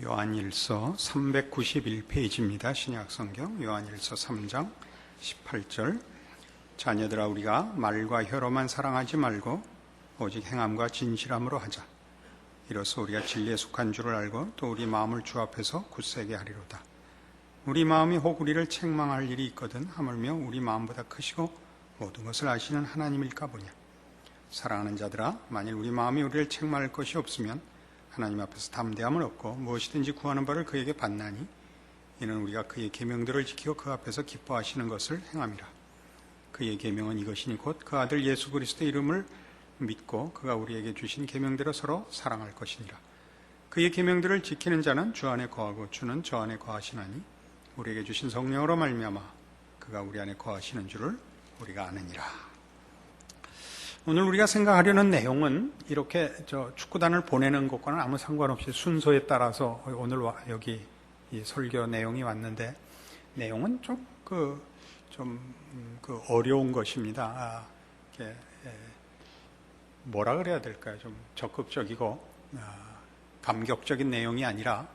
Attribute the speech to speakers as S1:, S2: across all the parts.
S1: 요한일서 391페이지입니다. 신약성경 요한일서 3장 18절. 자녀들아, 우리가 말과 혀로만 사랑하지 말고 오직 행함과 진실함으로 하자. 이로써 우리가 진리에 속한 줄을 알고 또 우리 마음을 주 앞에서 굳세게 하리로다. 우리 마음이 혹 우리를 책망할 일이 있거든 하물며 우리 마음보다 크시고 모든 것을 아시는 하나님일까 보냐. 사랑하는 자들아, 만일 우리 마음이 우리를 책망할 것이 없으면 하나님 앞에서 담대함을 얻고 무엇이든지 구하는 바를 그에게 받나니 이는 우리가 그의 계명들을 지키고 그 앞에서 기뻐하시는 것을 행함이라. 그의 계명은 이것이니 곧 그 아들 예수 그리스도의 이름을 믿고 그가 우리에게 주신 계명대로 서로 사랑할 것이니라. 그의 계명들을 지키는 자는 주 안에 거하고 주는 저 안에 거하시나니 우리에게 주신 성령으로 말미암아 그가 우리 안에 거하시는 줄을 우리가 아느니라. 오늘 우리가 생각하려는 내용은 이렇게 축구단을 보내는 것과는 아무 상관없이 순서에 따라서 오늘 여기 이 설교 내용이 왔는데, 내용은 좀 어려운 것입니다. 뭐라 그래야 될까요? 좀 적극적이고 감격적인 내용이 아니라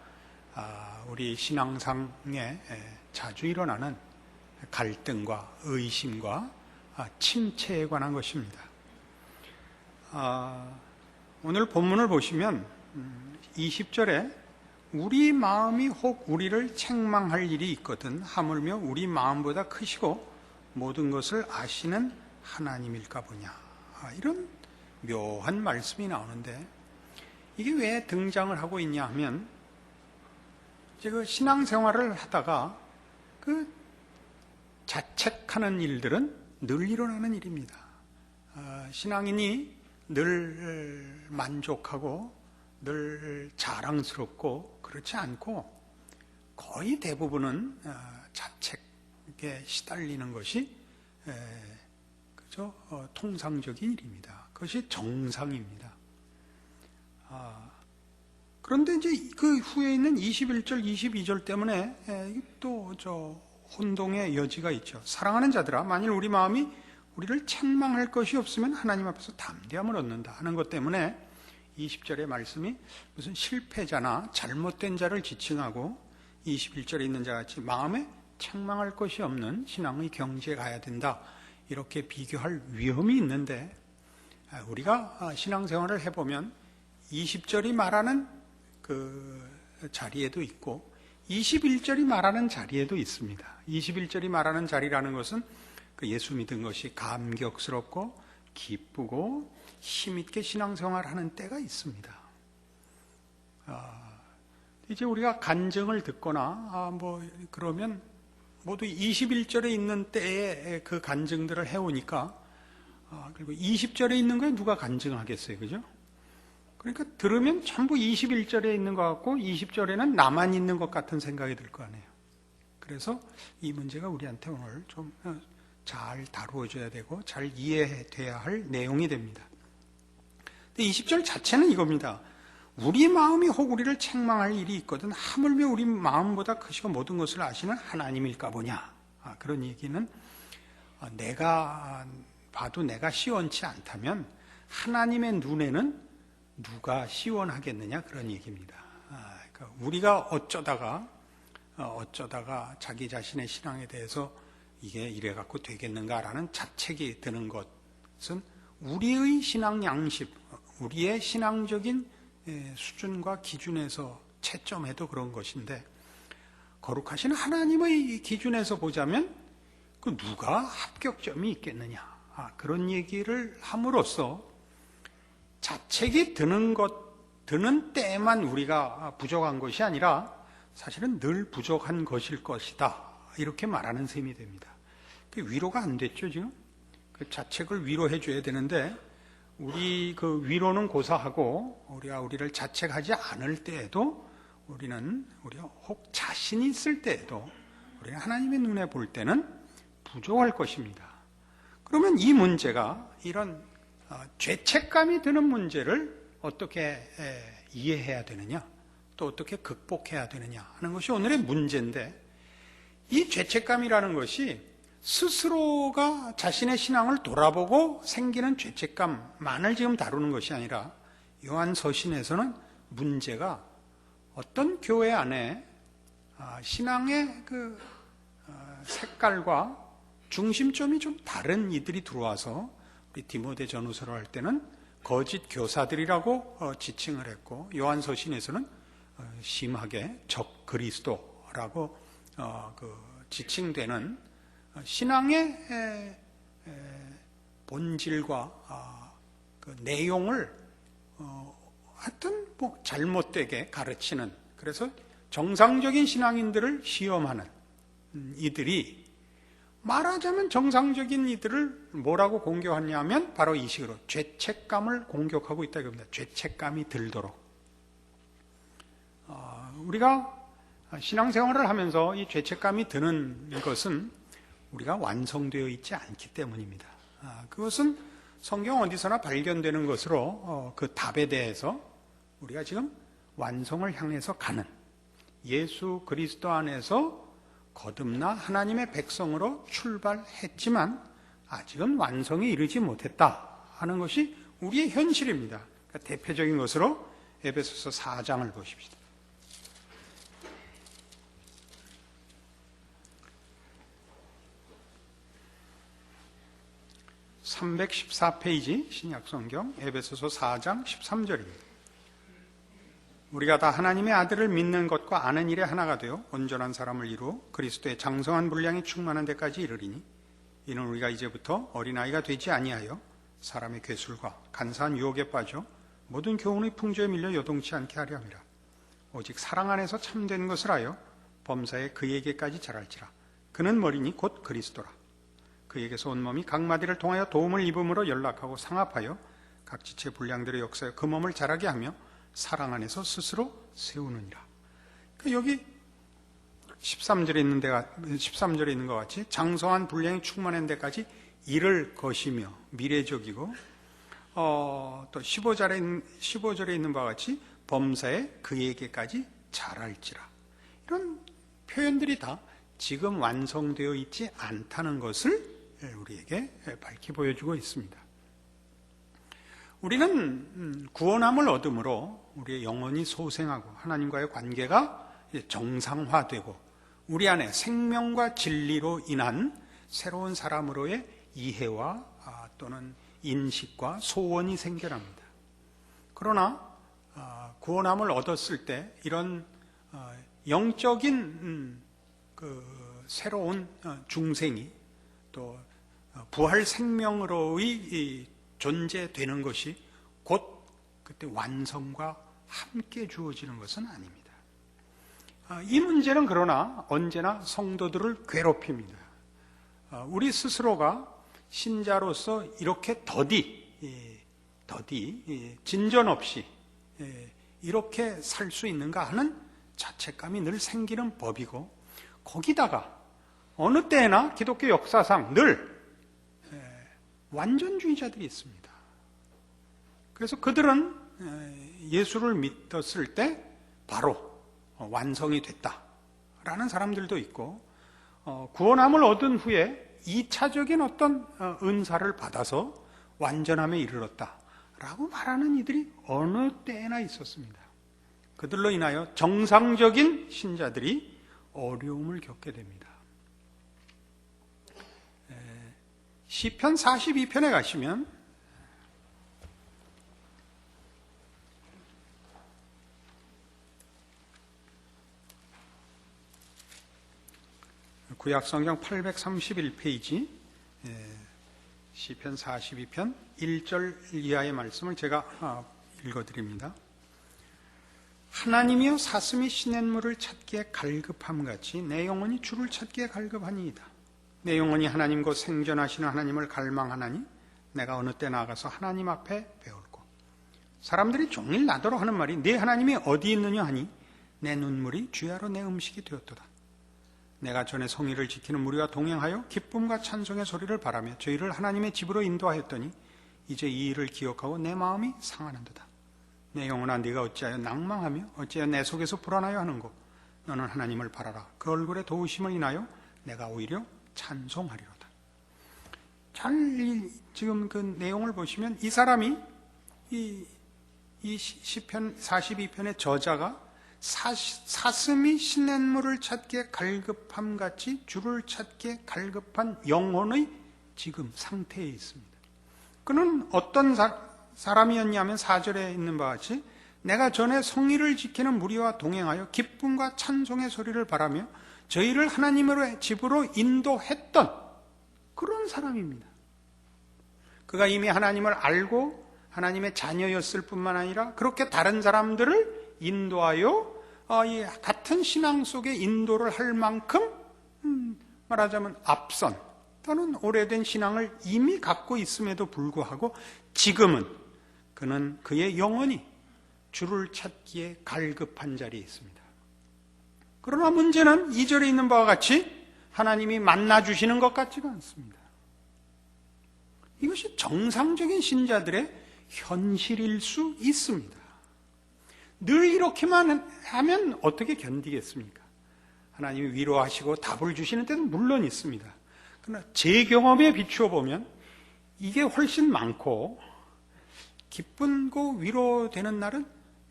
S1: 우리 신앙상에 자주 일어나는 갈등과 의심과 침체에 관한 것입니다. 오늘 본문을 보시면 20절에 우리 마음이 혹 우리를 책망할 일이 있거든 하물며 우리 마음보다 크시고 모든 것을 아시는 하나님일까 보냐. 이런 묘한 말씀이 나오는데, 이게 왜 등장을 하고 있냐 하면, 제가 신앙생활을 하다가 그 자책하는 일들은 늘 일어나는 일입니다. 신앙인이 늘 만족하고 늘 자랑스럽고 그렇지 않고 거의 대부분은 자책에 시달리는 것이 통상적인 일입니다. 그것이 정상입니다. 그런데 이제 그 후에 있는 21절, 22절 때문에 또 혼동의 여지가 있죠. 사랑하는 자들아, 만일 우리 마음이 우리를 책망할 것이 없으면 하나님 앞에서 담대함을 얻는다 하는 것 때문에 20절의 말씀이 무슨 실패자나 잘못된 자를 지칭하고 21절에 있는 자같이 마음에 책망할 것이 없는 신앙의 경지에 가야 된다, 이렇게 비교할 위험이 있는데, 우리가 신앙생활을 해보면 20절이 말하는 그 자리에도 있고 21절이 말하는 자리에도 있습니다. 21절이 말하는 자리라는 것은 그 예수 믿은 것이 감격스럽고 기쁘고 힘있게 신앙생활하는 때가 있습니다. 이제 우리가 간증을 듣거나 그러면 모두 21절에 있는 때에 그 간증들을 해오니까, 그리고 20절에 있는 거에 누가 간증을 하겠어요, 그죠? 그러니까 들으면 전부 21절에 있는 것 같고 20절에는 나만 있는 것 같은 생각이 들 거 아니에요. 그래서 이 문제가 우리한테 오늘 좀 잘 다루어져야 되고 잘 이해돼야 할 내용이 됩니다. 20절 자체는 이겁니다. 우리 마음이 혹 우리를 책망할 일이 있거든 하물며 우리 마음보다 크시고 모든 것을 아시는 하나님일까 보냐. 그런 얘기는 내가 봐도 내가 시원치 않다면 하나님의 눈에는 누가 시원하겠느냐, 그런 얘기입니다. 그러니까 우리가 어쩌다가 자기 자신의 신앙에 대해서 이게 이래 갖고 되겠는가라는 자책이 드는 것은 우리의 신앙 양식, 우리의 신앙적인 수준과 기준에서 채점해도 그런 것인데, 거룩하신 하나님의 기준에서 보자면 그 누가 합격점이 있겠느냐, 그런 얘기를 함으로써 자책이 드는 때만 우리가 부족한 것이 아니라 사실은 늘 부족한 것일 것이다, 이렇게 말하는 셈이 됩니다. 위로가 안 됐죠, 지금? 그 자책을 위로해 줘야 되는데, 우리 그 위로는 고사하고 우리를 자책하지 않을 때에도 우리가 혹 자신이 있을 때에도 우리가 하나님의 눈에 볼 때는 부족할 것입니다. 그러면 이 문제가, 이런 죄책감이 드는 문제를 어떻게 이해해야 되느냐, 또 어떻게 극복해야 되느냐 하는 것이 오늘의 문제인데, 이 죄책감이라는 것이 스스로가 자신의 신앙을 돌아보고 생기는 죄책감만을 지금 다루는 것이 아니라, 요한 서신에서는 문제가 어떤 교회 안에 신앙의 색깔과 중심점이 좀 다른 이들이 들어와서 우리 디모데 전후서를 할 때는 거짓 교사들이라고 지칭을 했고, 요한서신에서는 심하게 적 그리스도라고 지칭되는 신앙의 본질과 그 내용을 하여튼 잘못되게 가르치는, 그래서 정상적인 신앙인들을 시험하는 이들이, 말하자면 정상적인 이들을 뭐라고 공격하냐면 바로 이 식으로 죄책감을 공격하고 있다 이겁니다. 죄책감이 들도록. 우리가 신앙생활을 하면서 이 죄책감이 드는 것은 우리가 완성되어 있지 않기 때문입니다. 그것은 성경 어디서나 발견되는 것으로 그 답에 대해서 우리가 지금 완성을 향해서 가는, 예수 그리스도 안에서 거듭나 하나님의 백성으로 출발했지만 아직은 완성에 이르지 못했다 하는 것이 우리의 현실입니다. 그러니까 대표적인 것으로 에베소서 4장을 보십시다. 314페이지 신약성경 에베소서 4장 13절입니다. 우리가 다 하나님의 아들을 믿는 것과 아는 일에 하나가 되어 온전한 사람을 이루어 그리스도의 장성한 분량이 충만한 데까지 이르리니, 이는 우리가 이제부터 어린아이가 되지 아니하여 사람의 괴술과 간사한 유혹에 빠져 모든 교훈의 풍조에 밀려 요동치 않게 하려 함이라. 오직 사랑 안에서 참된 것을 하여 범사에 그에게까지 자랄지라. 그는 머리니 곧 그리스도라. 그에게서 온 몸이 각 마디를 통하여 도움을 입음으로 연락하고 상합하여 각 지체 분량대로 역사하여 그 몸을 자라게 하며 사랑 안에서 스스로 세우느니라. 그러니까 여기 13절에 있는 것 같이 장성한 분량이 충만한 데까지 이를 것이며 미래적이고, 또 15절에 있는 바와 같이 범사에 그에게까지 자랄지라. 이런 표현들이 다 지금 완성되어 있지 않다는 것을 우리에게 밝히 보여주고 있습니다. 우리는 구원함을 얻음으로 우리의 영혼이 소생하고 하나님과의 관계가 정상화되고 우리 안에 생명과 진리로 인한 새로운 사람으로의 이해와 또는 인식과 소원이 생겨납니다. 그러나 구원함을 얻었을 때 이런 영적인 새로운 중생이 또 부활 생명으로의 존재되는 것이 곧 그때 완성과 함께 주어지는 것은 아닙니다. 이 문제는 그러나 언제나 성도들을 괴롭힙니다. 우리 스스로가 신자로서 이렇게 더디 진전 없이 이렇게 살 수 있는가 하는 자책감이 늘 생기는 법이고, 거기다가 어느 때나 기독교 역사상 늘 완전주의자들이 있습니다. 그래서 그들은 예수를 믿었을 때 바로 완성이 됐다라는 사람들도 있고, 구원함을 얻은 후에 2차적인 어떤 은사를 받아서 완전함에 이르렀다라고 말하는 이들이 어느 때나 있었습니다. 그들로 인하여 정상적인 신자들이 어려움을 겪게 됩니다. 시편 42편에 가시면 구약성경 831페이지 시편 42편 1절 이하의 말씀을 제가 읽어드립니다. 하나님이여 사슴이 시냇물을 찾기에 갈급함같이 내 영혼이 주를 찾기에 갈급하니이다. 내 영혼이 하나님 곧 생전하시는 하나님을 갈망하나니 내가 어느 때 나가서 하나님 앞에 배울고. 사람들이 종일 나더러 하는 말이 네 하나님이 어디 있느냐 하니 내 눈물이 주야로 내 음식이 되었도다. 내가 전에 성의를 지키는 무리와 동행하여 기쁨과 찬송의 소리를 바라며 저희를 하나님의 집으로 인도하였더니 이제 이 일을 기억하고 내 마음이 상하는도다. 내 영혼아 네가 어찌하여 낭망하며 어찌하여 내 속에서 불안하여 하는고. 너는 하나님을 바라라. 그 얼굴의 도우심을 인하여 내가 오히려 찬송하리로다. 지금 그 내용을 보시면 이 사람이 이 시편 42편의 저자가 사슴이 시냇물을 찾기에 갈급함 같이 주를 찾기에 갈급한 영혼의 지금 상태에 있습니다. 그는 어떤 사람이었냐면 4절에 있는 바와 같이 내가 전에 성의를 지키는 무리와 동행하여 기쁨과 찬송의 소리를 바라며 저희를 하나님의 집으로 인도했던 그런 사람입니다. 그가 이미 하나님을 알고 하나님의 자녀였을 뿐만 아니라 그렇게 다른 사람들을 인도하여 같은 신앙 속에 인도를 할 만큼 말하자면 앞선 또는 오래된 신앙을 이미 갖고 있음에도 불구하고 지금은 그는 그의 영혼이 주를 찾기에 갈급한 자리에 있습니다. 그러나 문제는 2절에 있는 바와 같이 하나님이 만나주시는 것 같지가 않습니다. 이것이 정상적인 신자들의 현실일 수 있습니다. 늘 이렇게만 하면 어떻게 견디겠습니까? 하나님이 위로하시고 답을 주시는 때는 물론 있습니다. 그러나 제 경험에 비추어 보면 이게 훨씬 많고 기쁘고 위로되는 날은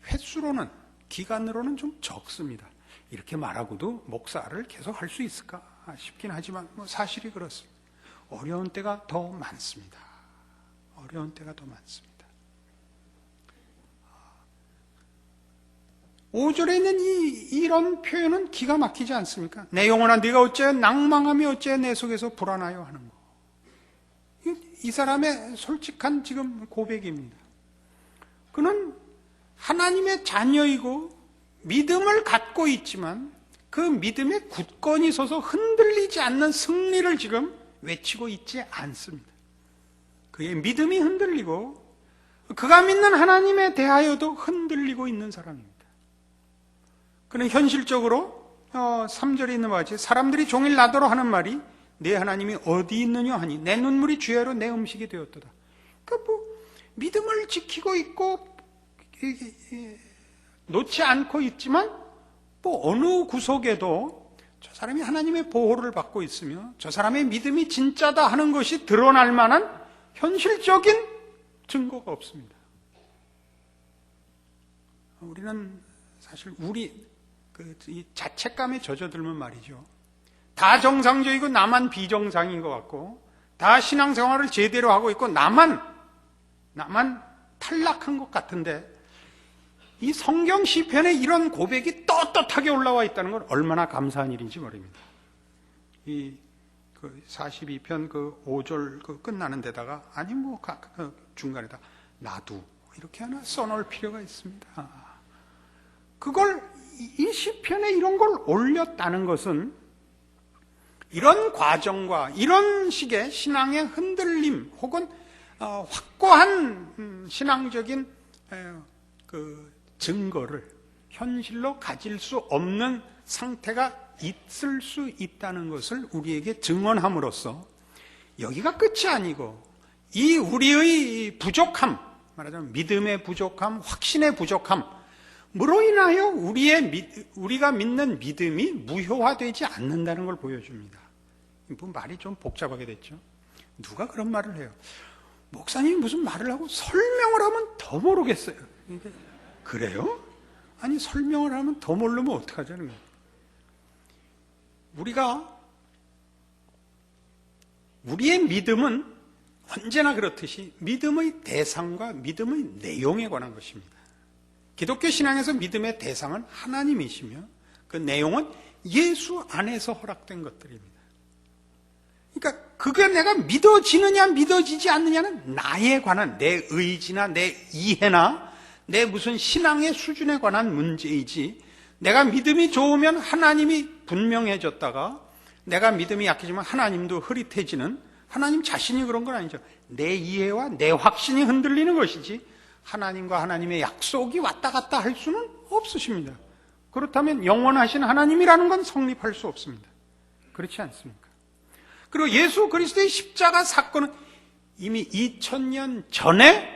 S1: 횟수로는 기간으로는 좀 적습니다. 이렇게 말하고도 목사를 계속 할 수 있을까 싶긴 하지만 사실이 그렇습니다. 어려운 때가 더 많습니다. 어려운 때가 더 많습니다. 5절에 있는 이런 표현은 기가 막히지 않습니까? 내 영혼아 네가 어째 낭망하며 어째 내 속에서 불안하여 하는 거. 이 사람의 솔직한 지금 고백입니다. 그는 하나님의 자녀이고 믿음을 갖고 있지만 그 믿음에 굳건히 서서 흔들리지 않는 승리를 지금 외치고 있지 않습니다. 그의 믿음이 흔들리고 그가 믿는 하나님에 대하여도 흔들리고 있는 사람입니다. 그는 현실적으로 3절에 있는 바와 같이 사람들이 종일 나더러 하는 말이 내 하나님이 어디 있느냐 하니 내 눈물이 주야로 내 음식이 되었도다. 그러니까 믿음을 지키고 있고 놓지 않고 있지만 어느 구석에도 저 사람이 하나님의 보호를 받고 있으며 저 사람의 믿음이 진짜다 하는 것이 드러날 만한 현실적인 증거가 없습니다. 우리는 사실 이 자책감에 젖어들면 말이죠. 다 정상적이고 나만 비정상인 것 같고 다 신앙생활을 제대로 하고 있고 나만 탈락한 것 같은데 이 성경 시편에 이런 고백이 떳떳하게 올라와 있다는 건 얼마나 감사한 일인지 모릅니다. 이 42편 5절 끝나는 데다가 아니 중간에다 나도 이렇게 하나 써놓을 필요가 있습니다. 그걸 이 시편에 이런 걸 올렸다는 것은 이런 과정과 이런 식의 신앙의 흔들림 혹은 확고한 신앙적인 증거를 현실로 가질 수 없는 상태가 있을 수 있다는 것을 우리에게 증언함으로써 여기가 끝이 아니고 이 우리의 부족함, 말하자면 믿음의 부족함, 확신의 부족함, 무로 인하여 우리가 믿는 믿음이 무효화되지 않는다는 걸 보여줍니다. 말이 좀 복잡하게 됐죠. 누가 그런 말을 해요? 목사님이 무슨 말을 하고 설명을 하면 더 모르겠어요. 그래요? 아니 설명을 하면 더 모르면 어떡하자는 거예요. 우리의 믿음은 언제나 그렇듯이 믿음의 대상과 믿음의 내용에 관한 것입니다. 기독교 신앙에서 믿음의 대상은 하나님이시며 그 내용은 예수 안에서 허락된 것들입니다. 그러니까 그게 내가 믿어지느냐 믿어지지 않느냐는 나에 관한 내 의지나 내 이해나 내 무슨 신앙의 수준에 관한 문제이지 내가 믿음이 좋으면 하나님이 분명해졌다가 내가 믿음이 약해지면 하나님도 흐릿해지는 하나님 자신이 그런 건 아니죠. 내 이해와 내 확신이 흔들리는 것이지 하나님과 하나님의 약속이 왔다 갔다 할 수는 없으십니다. 그렇다면 영원하신 하나님이라는 건 성립할 수 없습니다. 그렇지 않습니까? 그리고 예수 그리스도의 십자가 사건은 이미 2000년 전에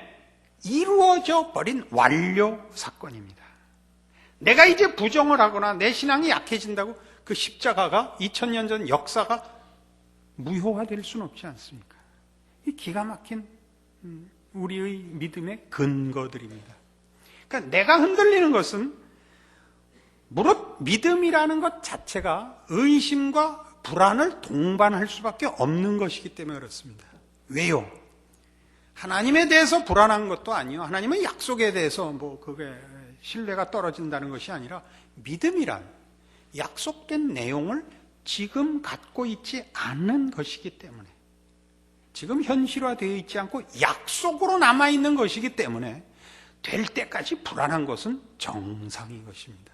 S1: 이루어져 버린 완료 사건입니다. 내가 이제 부정을 하거나 내 신앙이 약해진다고 그 십자가가 2000년 전 역사가 무효화될 수는 없지 않습니까? 이 기가 막힌 우리의 믿음의 근거들입니다. 그러니까 내가 흔들리는 것은 무릇 믿음이라는 것 자체가 의심과 불안을 동반할 수밖에 없는 것이기 때문에 그렇습니다. 왜요? 하나님에 대해서 불안한 것도 아니요. 하나님의 약속에 대해서 그게 신뢰가 떨어진다는 것이 아니라 믿음이란 약속된 내용을 지금 갖고 있지 않는 것이기 때문에, 지금 현실화되어 있지 않고 약속으로 남아있는 것이기 때문에 될 때까지 불안한 것은 정상인 것입니다.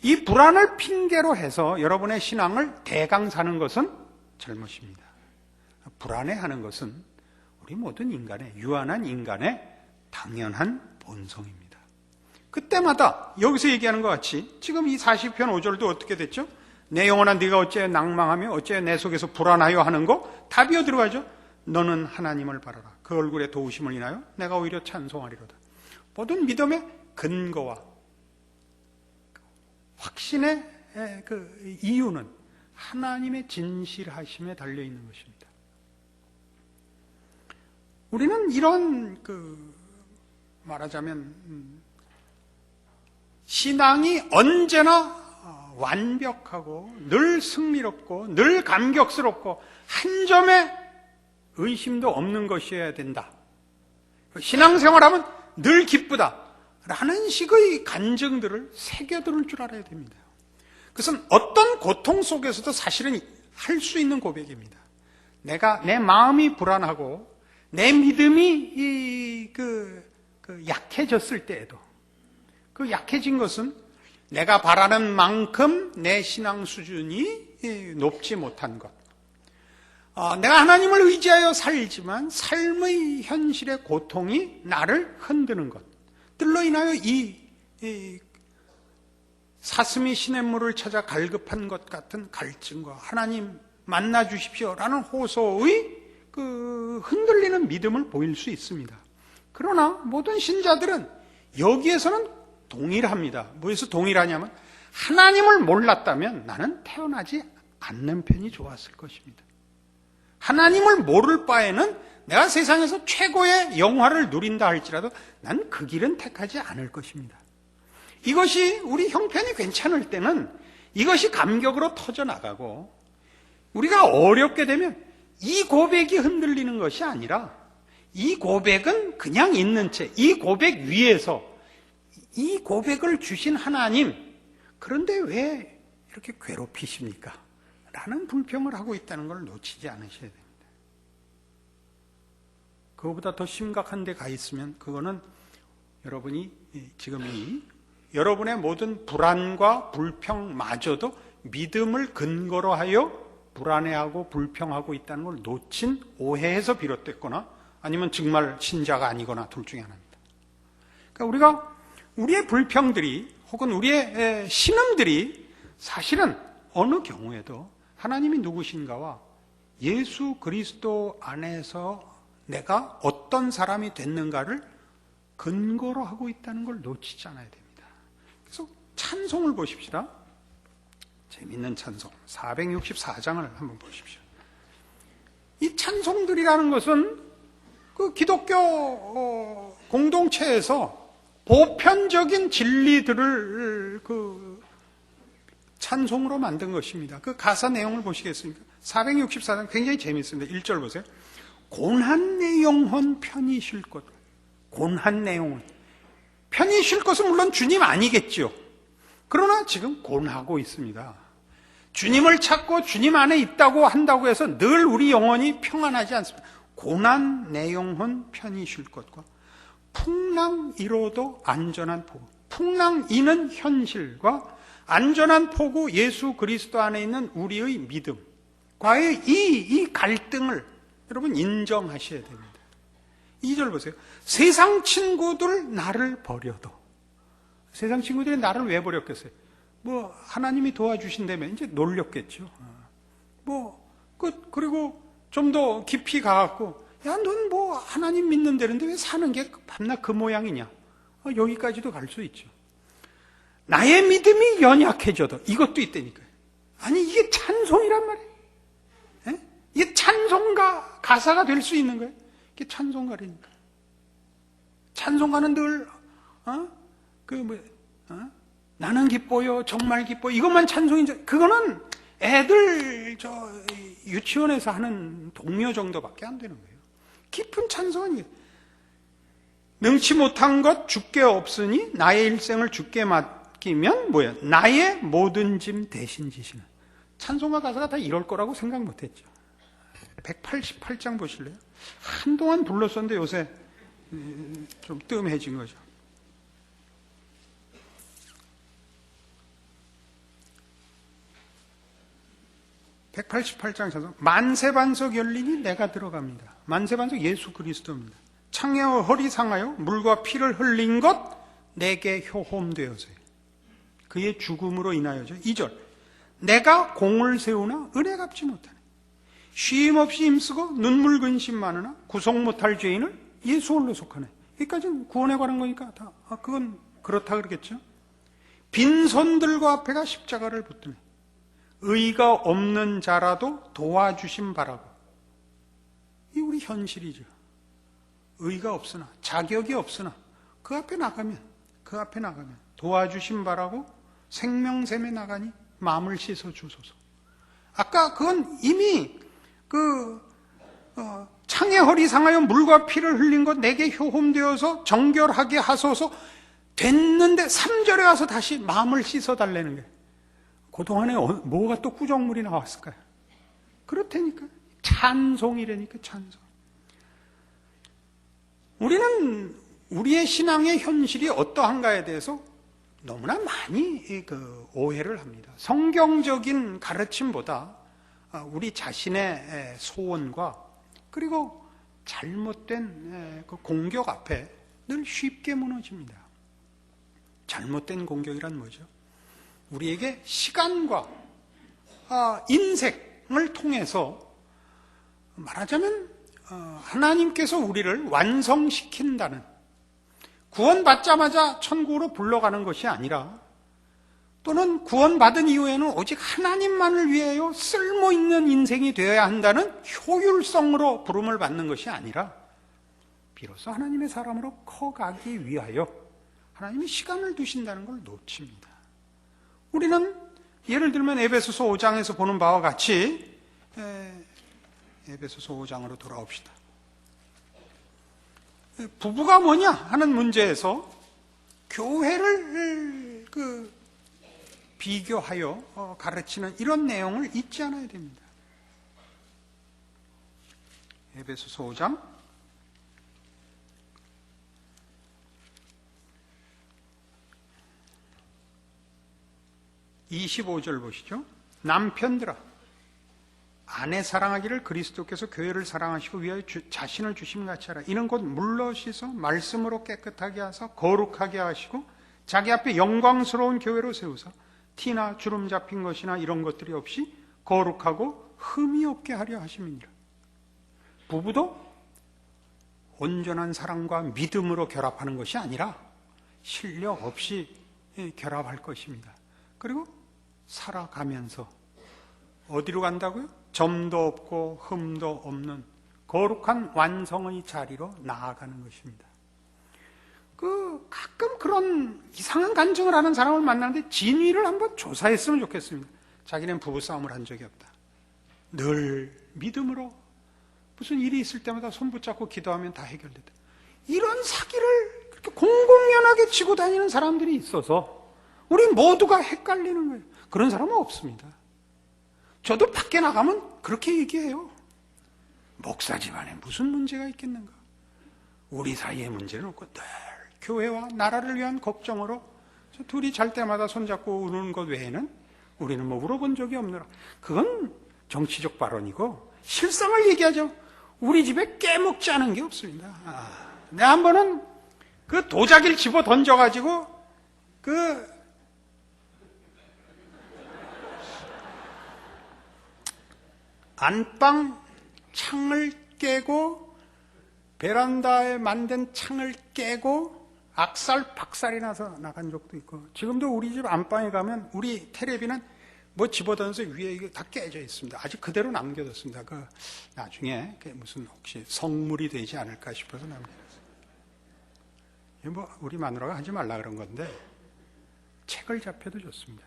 S1: 이 불안을 핑계로 해서 여러분의 신앙을 대강사는 것은 잘못입니다. 불안해하는 것은 우리 모든 인간의, 유한한 인간의 당연한 본성입니다. 그때마다 여기서 얘기하는 것 같이 지금 이 40편 5절도 어떻게 됐죠? 내 영혼아 네가 어째 낭망하며 어째 내 속에서 불안하여 하는 거? 답이 들어가죠. 너는 하나님을 바라라. 그 얼굴에 도우심을 인하여 내가 오히려 찬송하리로다. 모든 믿음의 근거와 확신의 그 이유는 하나님의 진실하심에 달려있는 것입니다. 우리는 이런 말하자면 신앙이 언제나 완벽하고 늘 승리롭고 늘 감격스럽고 한 점의 의심도 없는 것이어야 된다. 신앙생활하면 늘 기쁘다 라는 식의 간증들을 새겨들을 줄 알아야 됩니다. 그것은 어떤 고통 속에서도 사실은 할 수 있는 고백입니다. 내 마음이 불안하고 내 믿음이 약해졌을 때에도, 그 약해진 것은 내가 바라는 만큼 내 신앙 수준이 높지 못한 것, 내가 하나님을 의지하여 살지만 삶의 현실의 고통이 나를 흔드는 것들로 인하여 이 사슴이 시냇물을 찾아 갈급한 것 같은 갈증과 하나님 만나 주십시오라는 호소의 그 흔들리는 믿음을 보일 수 있습니다. 그러나 모든 신자들은 여기에서는 동일합니다. 뭐에서 동일하냐면 하나님을 몰랐다면 나는 태어나지 않는 편이 좋았을 것입니다. 하나님을 모를 바에는 내가 세상에서 최고의 영화를 누린다 할지라도 난 그 길은 택하지 않을 것입니다. 이것이 우리 형편이 괜찮을 때는 이것이 감격으로 터져나가고, 우리가 어렵게 되면 이 고백이 흔들리는 것이 아니라 이 고백은 그냥 있는 채, 이 고백 위에서 이 고백을 주신 하나님, 그런데 왜 이렇게 괴롭히십니까? 라는 불평을 하고 있다는 걸 놓치지 않으셔야 됩니다. 그거보다 더 심각한 데 가 있으면 그거는 여러분이 지금 여러분의 모든 불안과 불평마저도 믿음을 근거로 하여 불안해하고 불평하고 있다는 걸 놓친 오해에서 비롯됐거나 아니면 정말 신자가 아니거나 둘 중에 하나입니다. 그러니까 우리의 불평들이 혹은 우리의 신음들이 사실은 어느 경우에도 하나님이 누구신가와 예수 그리스도 안에서 내가 어떤 사람이 됐는가를 근거로 하고 있다는 걸 놓치지 않아야 됩니다. 그래서 찬송을 보십시다. 재밌는 찬송 464장을 한번 보십시오. 이 찬송들이라는 것은 그 기독교 공동체에서 보편적인 진리들을 그 찬송으로 만든 것입니다. 그 가사 내용을 보시겠습니까? 464장 굉장히 재밌습니다. 1절 보세요. 곤한 내 영혼 편히 쉴 것. 곤한 내 영혼 편히 쉴 것은 물론 주님 아니겠죠. 그러나 지금 곤하고 있습니다. 주님을 찾고 주님 안에 있다고 한다고 해서 늘 우리 영혼이 평안하지 않습니다. 고난 내 영혼 편히 쉴 것과 풍랑 이로도 안전한 포구. 풍랑 이는 현실과 안전한 포구 예수 그리스도 안에 있는 우리의 믿음과의 이 갈등을 여러분 인정하셔야 됩니다. 2절 보세요. 세상 친구들 나를 버려도, 세상 친구들이 나를 왜 버렸겠어요? 하나님이 도와주신다면 이제 놀렸겠죠. 그리고 좀 더 깊이 가갖고, 야, 넌 하나님 믿는다는데 왜 사는 게 밤낮 그 모양이냐? 여기까지도 갈 수 있죠. 나의 믿음이 연약해져도 이것도 있다니까요. 아니, 이게 찬송이란 말이에요. 에? 이게 찬송가, 가사가 될 수 있는 거예요. 이게 찬송가라니까. 찬송가는 늘, 나는 기뻐요, 정말 기뻐. 이것만 찬송이죠. 그거는 애들 유치원에서 하는 동요 정도밖에 안 되는 거예요. 깊은 찬송은 능치 못한 것 주께 없으니 나의 일생을 주께 맡기면 뭐야? 나의 모든 짐 대신 지시는. 찬송가 가사가 다 이럴 거라고 생각 못했죠. 188장 보실래요? 한동안 불렀었는데 요새 좀 뜸해진 거죠. 188장 찬송. 만세반석 열리니 내가 들어갑니다. 만세반석 예수 그리스도입니다. 창에 허리 상하여 물과 피를 흘린 것 내게 효험되어서요. 그의 죽음으로 인하여죠. 2절. 내가 공을 세우나 은혜 갚지 못하네. 쉼없이 힘쓰고 눈물 근심 많으나 구속 못할 죄인을 예수 홀로 속하네. 여기까지는 구원에 관한 거니까 다 그건 그렇다 그러겠죠. 빈손들과 앞에가 십자가를 붙드네. 의가 없는 자라도 도와주심 바라고. 이 우리 현실이죠. 의가 없으나 자격이 없으나 그 앞에 나가면 도와주심 바라고 생명샘에 나가니 마음을 씻어 주소서. 아까 그건 이미 창에 허리 상하여 물과 피를 흘린 것 내게 효험되어서 정결하게 하소서 됐는데 3절에 와서 다시 마음을 씻어 달라는 거예요. 그동안에 뭐가 또 구정물이 나왔을까요? 그렇다니까. 찬송이라니까, 찬송. 우리는 우리의 신앙의 현실이 어떠한가에 대해서 너무나 많이 오해를 합니다. 성경적인 가르침보다 우리 자신의 소원과 그리고 잘못된 그 공격 앞에 늘 쉽게 무너집니다. 잘못된 공격이란 뭐죠? 우리에게 시간과 인생을 통해서 말하자면 하나님께서 우리를 완성시킨다는, 구원받자마자 천국으로 불러가는 것이 아니라, 또는 구원받은 이후에는 오직 하나님만을 위하여 쓸모있는 인생이 되어야 한다는 효율성으로 부름을 받는 것이 아니라 비로소 하나님의 사람으로 커가기 위하여 하나님이 시간을 두신다는 걸 놓칩니다. 우리는 예를 들면 에베소서 5장에서 보는 바와 같이 에베소서 5장으로 돌아옵시다. 부부가 뭐냐 하는 문제에서 교회를 비교하여 가르치는 이런 내용을 잊지 않아야 됩니다. 에베소서 5장 25절 보시죠. 남편들아, 아내 사랑하기를 그리스도께서 교회를 사랑하시고 위하여 자신을 주심같이 하라. 이는 곧 물러 씻어 말씀으로 깨끗하게 하사 거룩하게 하시고 자기 앞에 영광스러운 교회로 세우사 티나 주름 잡힌 것이나 이런 것들이 없이 거룩하고 흠이 없게 하려 하심이니라. 부부도 온전한 사랑과 믿음으로 결합하는 것이 아니라 실력 없이 결합할 것입니다. 그리고 살아가면서 어디로 간다고요? 점도 없고 흠도 없는 거룩한 완성의 자리로 나아가는 것입니다. 가끔 그런 이상한 간증을 하는 사람을 만나는데 진위를 한번 조사했으면 좋겠습니다. 자기는 부부싸움을 한 적이 없다. 늘 믿음으로 무슨 일이 있을 때마다 손 붙잡고 기도하면 다 해결된다. 이런 사기를 그렇게 공공연하게 치고 다니는 사람들이 있어서 우리 모두가 헷갈리는 거예요. 그런 사람은 없습니다. 저도 밖에 나가면 그렇게 얘기해요. 목사 집안에 무슨 문제가 있겠는가? 우리 사이의 문제는 없고 늘 교회와 나라를 위한 걱정으로 저 둘이 잘 때마다 손잡고 우는 것 외에는 우리는 뭐 물어본 적이 없느라. 그건 정치적 발언이고 실상을 얘기하죠. 우리 집에 깨먹지 않은 게 없습니다. 내가 한 번은 그 도자기를 집어 던져가지고 안방 창을 깨고 베란다에 만든 창을 깨고 악살 박살이 나서 나간 적도 있고, 지금도 우리 집 안방에 가면 우리 텔레비는 뭐 집어던져서 위에 이게 다 깨져 있습니다. 아직 그대로 남겨뒀습니다. 나중에 무슨 혹시 성물이 되지 않을까 싶어서 남겨뒀어요. 뭐 우리 마누라가 하지 말라 그런 건데 책을 잡혀도 좋습니다.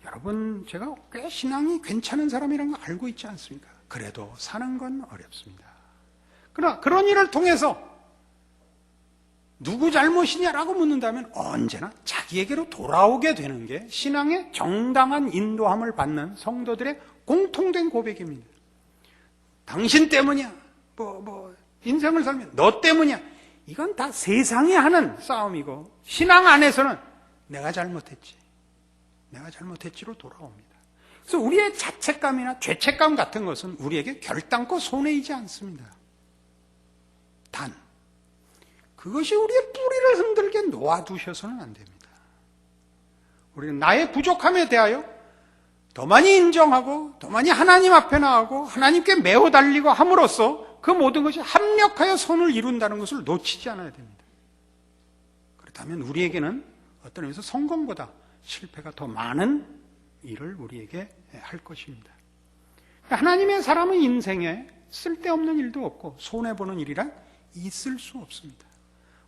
S1: 여러분, 제가 꽤 신앙이 괜찮은 사람이라는 거 알고 있지 않습니까? 그래도 사는 건 어렵습니다. 그러나 그런 일을 통해서 누구 잘못이냐라고 묻는다면 언제나 자기에게로 돌아오게 되는 게 신앙의 정당한 인도함을 받는 성도들의 공통된 고백입니다. 당신 때문이야. 인생을 살면 너 때문이야. 이건 다 세상이 하는 싸움이고, 신앙 안에서는 내가 잘못했지로 돌아옵니다. 그래서 우리의 자책감이나 죄책감 같은 것은 우리에게 결단코 손해이지 않습니다. 단, 그것이 우리의 뿌리를 흔들게 놓아두셔서는 안 됩니다. 우리는 나의 부족함에 대하여 더 많이 인정하고, 더 많이 하나님 앞에 나가고, 하나님께 매어 달리고 함으로써 그 모든 것이 합력하여 선을 이룬다는 것을 놓치지 않아야 됩니다. 그렇다면 우리에게는 어떤 의미에서 성공보다 실패가 더 많은 일을 우리에게 할 것입니다. 하나님의 사람은 인생에 쓸데없는 일도 없고 손해보는 일이란 있을 수 없습니다.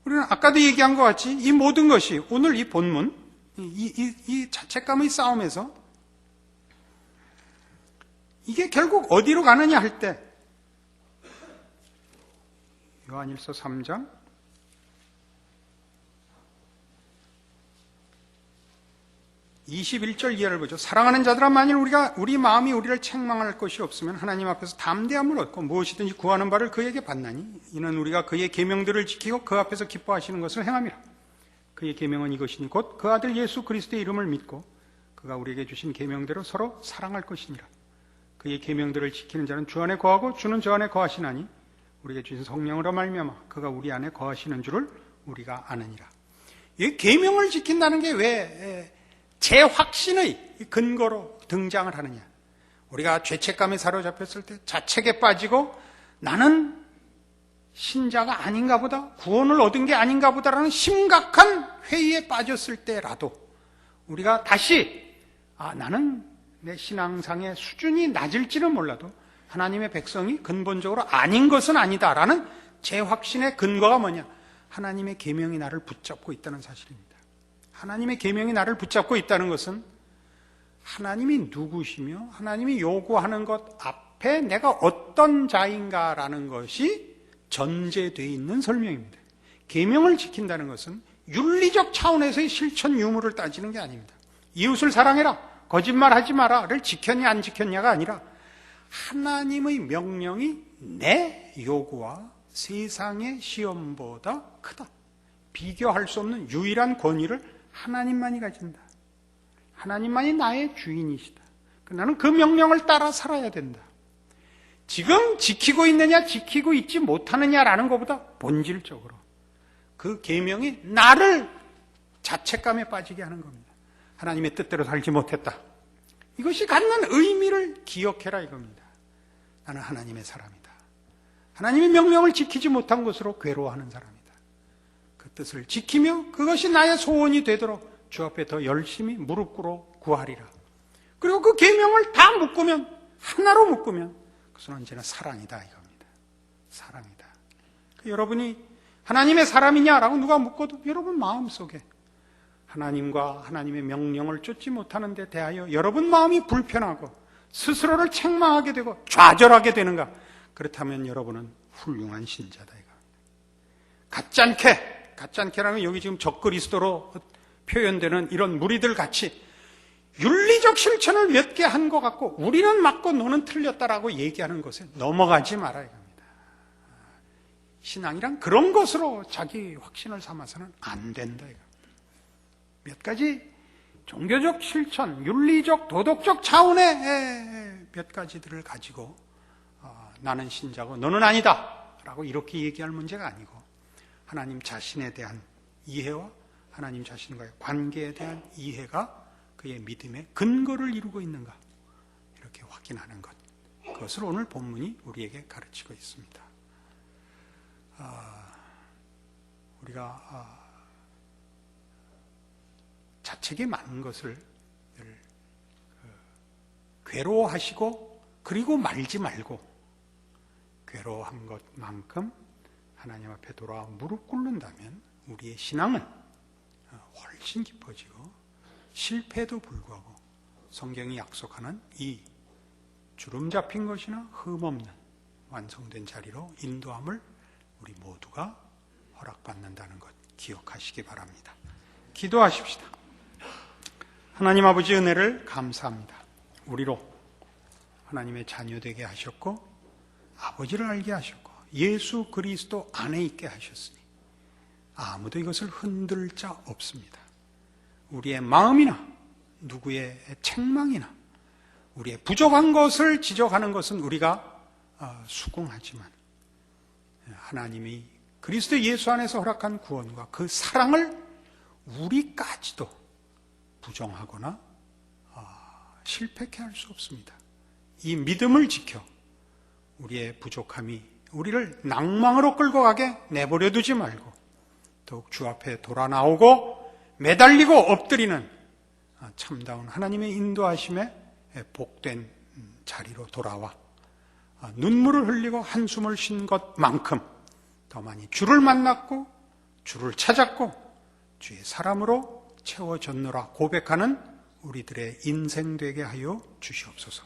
S1: 우리는 아까도 얘기한 것 같이 이 모든 것이 오늘 이 본문, 이 자책감의 싸움에서 이게 결국 어디로 가느냐 할 때, 요한일서 3장 21절 이하를 보죠. 사랑하는 자들아, 만일 우리 마음이 우리를 책망할 것이 없으면 하나님 앞에서 담대함을 얻고 무엇이든지 구하는 바를 그에게 받나니 이는 우리가 그의 계명들을 지키고 그 앞에서 기뻐하시는 것을 행함이라. 그의 계명은 이것이니 곧 그 아들 예수 그리스도의 이름을 믿고 그가 우리에게 주신 계명대로 서로 사랑할 것이니라. 그의 계명들을 지키는 자는 주 안에 거하고 주는 저 안에 거하시나니 우리에게 주신 성령으로 말미암아 그가 우리 안에 거하시는 줄을 우리가 아느니라. 이 계명을 지킨다는 게 왜 제 확신의 근거로 등장을 하느냐? 우리가 죄책감에 사로잡혔을 때 자책에 빠지고 나는 신자가 아닌가 보다, 구원을 얻은 게 아닌가 보다라는 심각한 회의에 빠졌을 때라도 우리가 다시 나는 내 신앙상의 수준이 낮을지는 몰라도 하나님의 백성이 근본적으로 아닌 것은 아니다라는 제 확신의 근거가 뭐냐? 하나님의 계명이 나를 붙잡고 있다는 사실입니다. 하나님의 계명이 나를 붙잡고 있다는 것은 하나님이 누구시며 하나님이 요구하는 것 앞에 내가 어떤 자인가라는 것이 전제되어 있는 설명입니다. 계명을 지킨다는 것은 윤리적 차원에서의 실천 유무를 따지는 게 아닙니다. 이웃을 사랑해라, 거짓말하지 마라를 지켰냐 안 지켰냐가 아니라 하나님의 명령이 내 요구와 세상의 시험보다 크다. 비교할 수 없는 유일한 권위를 하나님만이 가진다. 하나님만이 나의 주인이시다. 나는 그 명령을 따라 살아야 된다. 지금 지키고 있느냐 지키고 있지 못하느냐라는 것보다 본질적으로 그 계명이 나를 자책감에 빠지게 하는 겁니다. 하나님의 뜻대로 살지 못했다. 이것이 갖는 의미를 기억해라 이겁니다. 나는 하나님의 사람이다. 하나님의 명령을 지키지 못한 것으로 괴로워하는 사람이다. 그 뜻을 지키며 그것이 나의 소원이 되도록 주 앞에 더 열심히 무릎 꿇어 구하리라. 그리고 그 계명을 다 묶으면, 하나로 묶으면 그것은 언제나 사랑이다 이겁니다. 사랑이다. 여러분이 하나님의 사람이냐라고 누가 묻고도 여러분 마음속에 하나님과 하나님의 명령을 쫓지 못하는 데 대하여 여러분 마음이 불편하고 스스로를 책망하게 되고 좌절하게 되는가? 그렇다면 여러분은 훌륭한 신자다 이겁니다. 가짜않게라는 여기 지금 적그리스도로 표현되는 이런 무리들 같이 윤리적 실천을 몇 개 한 것 같고 우리는 맞고 너는 틀렸다라고 얘기하는 것에 넘어가지 마라 이겁니다. 신앙이란 그런 것으로 자기 확신을 삼아서는 안 된다 이겁니다. 몇 가지 종교적 실천, 윤리적, 도덕적 차원의 몇 가지들을 가지고 나는 신자고 너는 아니다 라고 이렇게 얘기할 문제가 아니고 하나님 자신에 대한 이해와 하나님 자신과의 관계에 대한 이해가 그의 믿음의 근거를 이루고 있는가 이렇게 확인하는 것, 그것을 오늘 본문이 우리에게 가르치고 있습니다. 우리가 자책이 많은 것을 괴로워하시고 그리고 말지 말고 괴로워한 것만큼 하나님 앞에 돌아와 무릎 꿇는다면 우리의 신앙은 훨씬 깊어지고 실패에도 불구하고 성경이 약속하는 이 주름 잡힌 것이나 흠없는 완성된 자리로 인도함을 우리 모두가 허락받는다는 것 기억하시기 바랍니다. 기도하십시다. 하나님 아버지 은혜를 감사합니다. 우리로 하나님의 자녀되게 하셨고 아버지를 알게 하셨고 예수 그리스도 안에 있게 하셨으니 아무도 이것을 흔들 자 없습니다. 우리의 마음이나 누구의 책망이나 우리의 부족한 것을 지적하는 것은 우리가 수긍하지만 하나님이 그리스도 예수 안에서 허락한 구원과 그 사랑을 우리까지도 부정하거나 실패케 할 수 없습니다. 이 믿음을 지켜 우리의 부족함이 우리를 낭망으로 끌고 가게 내버려 두지 말고 더욱 주 앞에 돌아 나오고 매달리고 엎드리는 참다운 하나님의 인도하심에 복된 자리로 돌아와 눈물을 흘리고 한숨을 쉰 것만큼 더 많이 주를 만났고 주를 찾았고 주의 사람으로 채워졌노라 고백하는 우리들의 인생 되게 하여 주시옵소서.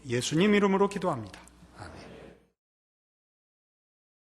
S1: 예수님 이름으로 기도합니다.